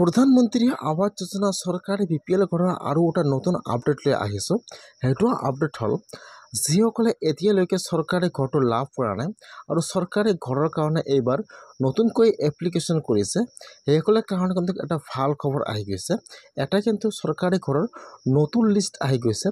প্ৰধানমন্ত্ৰী আৱাস যোজনা চৰকাৰে বিপিএল ঘৰৰ আৰু এটা নতুন আপডেট লৈ আহিছোঁ। সেইটো আপডেট হ'ল যিসকলে এতিয়ালৈকে চৰকাৰী ঘৰটো লাভ কৰা নাই আৰু চৰকাৰী ঘৰৰ কাৰণে এইবাৰ নতুনকৈ এপ্লিকেশ্যন কৰিছে, সেইসকলৰ কাৰণে কিন্তু এটা ভাল খবৰ আহি গৈছে। এটা কিন্তু চৰকাৰী ঘৰৰ নতুন লিষ্ট আহি গৈছে।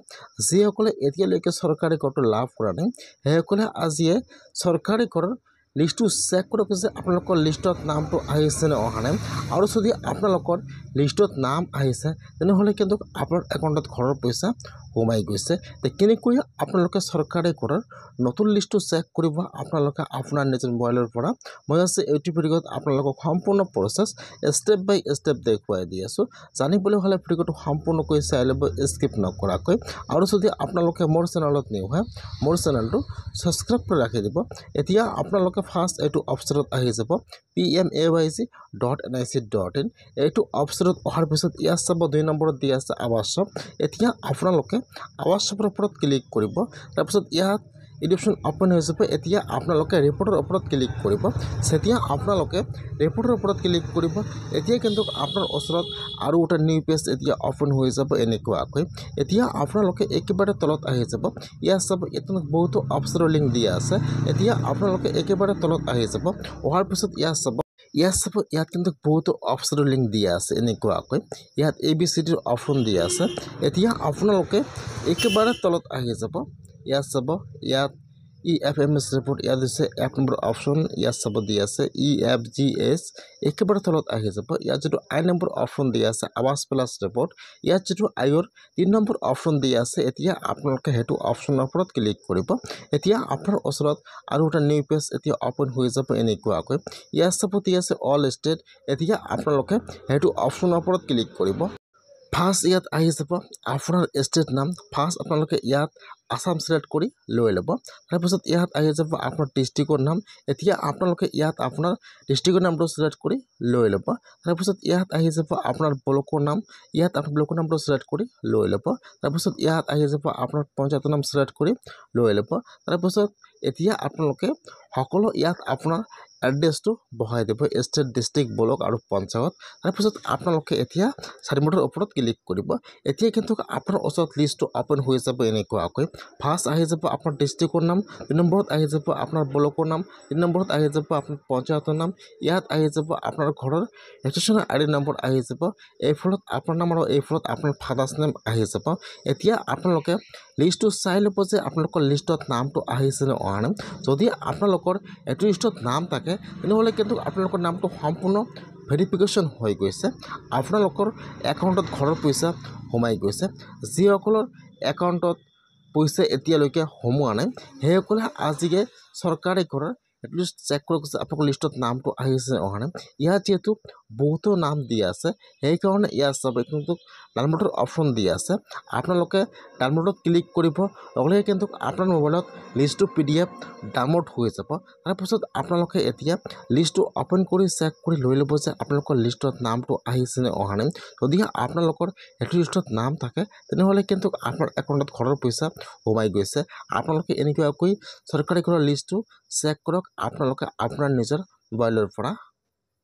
যিসকলে এতিয়ালৈকে চৰকাৰী ঘৰটো লাভ কৰা নাই সেইসকলে আজিয়ে চৰকাৰী ঘৰৰ লিষ্টটো চেক কৰক যে আপোনালোকৰ লিষ্টত নামটো আহিছে নে অহা নাই। আৰু যদি আপোনালোকৰ লিষ্টত নাম আহিছে তেনেহ'লে কিন্তু আপোনাৰ একাউণ্টত ঘৰৰ পইচা সোমাই গৈছে। কেনেকৈ আপোনালোকে চৰকাৰী ঘৰৰ নতুন লিষ্টটো চেক কৰিব আপোনালোকে আপোনাৰ নিজৰ মোবাইলৰ পৰা। মই আছে এইটো ভিডিঅ'ত আপোনালোকক সম্পূৰ্ণ প্ৰচেছ ষ্টেপ বাই ষ্টেপ দেখুৱাই দি আছোঁ। জানিবলৈ হ'লে ভিডিঅ'টো সম্পূৰ্ণকৈ চাই ল'ব স্কিপ নকৰাকৈ। আৰু যদি আপোনালোকে মোৰ চেনেলত নিউ হয় মোৰ চেনেলটো ছাবস্ক্ৰাইব কৰি ৰাখি দিব। এতিয়া আপোনালোকে ফাৰ্ষ্ট এইটো অপশ্যনত আহি যাব PMAYG.nic.in। এইটো অপশ্যনত অহাৰ পিছত ইয়াত চাব 2 নম্বৰত দি আছে আৱাসব। এতিয়া আপোনালোকে আৱাসবৰ ওপৰত ক্লিক কৰিব। তাৰপিছত ইয়াত এডিপশ্যন অপেন হৈ যাব। এতিয়া আপোনালোকে ৰিপৰ্টৰ ওপৰত ক্লিক কৰিব। যেতিয়া আপোনালোকে ৰিপৰ্টৰ ওপৰত ক্লিক কৰিব এতিয়া কিন্তু আপোনাৰ ওচৰত আৰু এটা নিউ পেজ এতিয়া অপেন হৈ যাব এনেকুৱাকৈ। এতিয়া আপোনালোকে একেবাৰে তলত আহি যাব। ইয়াত চাব ইয়াত বহুতো অপশ্যনৰ লিংক দিয়া আছে। এতিয়া আপোনালোকে একেবাৰে তলত আহি যাব। অহাৰ পিছত ইয়াত চাব ইয়াত কিন্তু বহুতো অপশ্যনৰ লিংক দিয়া আছে এনেকুৱাকৈ। ইয়াত ABCDৰ অপশ্যন দিয়া আছে। এতিয়া আপোনালোকে একেবাৰে তলত আহি যাব। ইয়াত চাব ইয়াত EFMS ৰিপৰ্ট ইয়াত দিছে 1 নম্বৰ অপশ্যন। ইয়াত চাব দি আছে EFGS একেবাৰে তলত আহি যাব। ইয়াত যিটো I নম্বৰ অপশ্যন দিয়া আছে আৱাস প্লাছ ৰিপৰ্ট, ইয়াত যিটো আয়ৰ 3 নম্বৰ অপশ্যন দিয়া আছে। এতিয়া আপোনালোকে সেইটো অপশ্যনৰ ওপৰত ক্লিক কৰিব। এতিয়া আপোনাৰ ওচৰত আৰু এটা নিউ পেজ এতিয়া অপেন হৈ যাব এনেকুৱাকৈ। ইয়াত চাব দি আছে অল ষ্টেট। এতিয়া আপোনালোকে সেইটো অপশ্যনৰ ওপৰত ক্লিক কৰিব। ফাৰ্ষ্ট ইয়াত আহি যাব আপোনাৰ ষ্টেট নাম। ফাৰ্ষ্ট আপোনালোকে ইয়াত আসাম চিলেক্ট কৰি লৈ ল'ব। তাৰপিছত ইয়াত আহি যাব আপোনাৰ ডিষ্ট্ৰিক্টৰ নাম। এতিয়া আপোনালোকে ইয়াত আপোনাৰ ডিষ্ট্ৰিক্টৰ নামটো চিলেক্ট কৰি লৈ ল'ব। তাৰপিছত ইয়াত আহি যাব আপোনাৰ ব্লকৰ নাম। ইয়াত আপোনাৰ ব্লকৰ নামটো চিলেক্ট কৰি লৈ ল'ব। তাৰপিছত ইয়াত আহি যাব আপোনাৰ পঞ্চায়তৰ নাম চিলেক্ট কৰি লৈ ল'ব। তাৰপিছত এতিয়া আপোনালোকে সকলো ইয়াত আপোনাৰ এড্ৰেছটো বহাই দিব, ষ্টেট, ডিষ্ট্ৰিক্ট, ব্লক আৰু পঞ্চায়ত। তাৰপিছত আপোনালোকে এতিয়া চাৰিমুঠৰ ওপৰত ক্লিক কৰিব। এতিয়া কিন্তু আপোনাৰ ওচৰত লিষ্টটো অপেন হৈ যাব এনেকুৱাকৈ। ফাৰ্ষ্ট আহি যাব আপোনাৰ ডিষ্ট্ৰিক্টৰ নাম, 2 নম্বৰত আহি যাব আপোনাৰ ব্লকৰ নাম, 3 নম্বৰত আহি যাব আপোনাৰ পঞ্চায়তৰ নাম, ইয়াত আহি যাব আপোনাৰ ঘৰৰ ৰেজিষ্ট্ৰেশ্যন ID নম্বৰ আহি যাব, এইফালত আপোনাৰ নাম আৰু এইফালত আপোনাৰ ফাদাৰ্ছ নেম আহি যাব। এতিয়া আপোনালোকে লিষ্টটো চাই ল'ব যে আপোনালোকৰ লিষ্টত নামটো আহিছে নে অহা নাই। যদি আপোনালোকৰ এইটো লিষ্টত নাম থাকে তেনেহ'লে কিন্তু আপোনালোকৰ নামটো সম্পূৰ্ণ ভেৰিফিকেশ্যন হৈ গৈছে, আপোনালোকৰ একাউণ্টত ঘৰৰ পইচা সোমাই গৈছে। যিসকলৰ একাউণ্টত পইচা এতিয়ালৈকে সোমোৱা নাই সেইসকলে আজিয়ে চৰকাৰী ঘৰৰ লিষ্ট চেক কৰক যে আপোনালোকৰ লিষ্টত নামটো আহিছে অহা নাই। ইয়াত যিহেতু বহুতো নাম দিয়া আছে সেইকাৰণে ইয়াত চাব কিন্তু ডাউনলোডৰ অপশ্যন দিয়া আছে। আপোনালোকে ডাউনলোডত ক্লিক কৰিব, লগে কিন্তু আপোনাৰ মোবাইলত লিষ্টটো PDF ডাউনলোড হৈ যাব। তাৰপিছত আপোনালোকে এতিয়া লিষ্টটো অপেন কৰি চেক কৰি লৈ ল'ব যে আপোনালোকৰ লিষ্টত নামটো আহিছে নে অহা নাই। যদি আপোনালোকৰ সেইটো লিষ্টত নাম থাকে তেনেহ'লে কিন্তু আপোনাৰ একাউণ্টত ঘৰৰ পইচা সোমাই গৈছে। আপোনালোকে এনেকুৱাকৈ চৰকাৰী ঘৰৰ লিষ্টটো চেক কৰক আপোনালোকে আপোনাৰ নিজৰ মোবাইলৰ পৰা।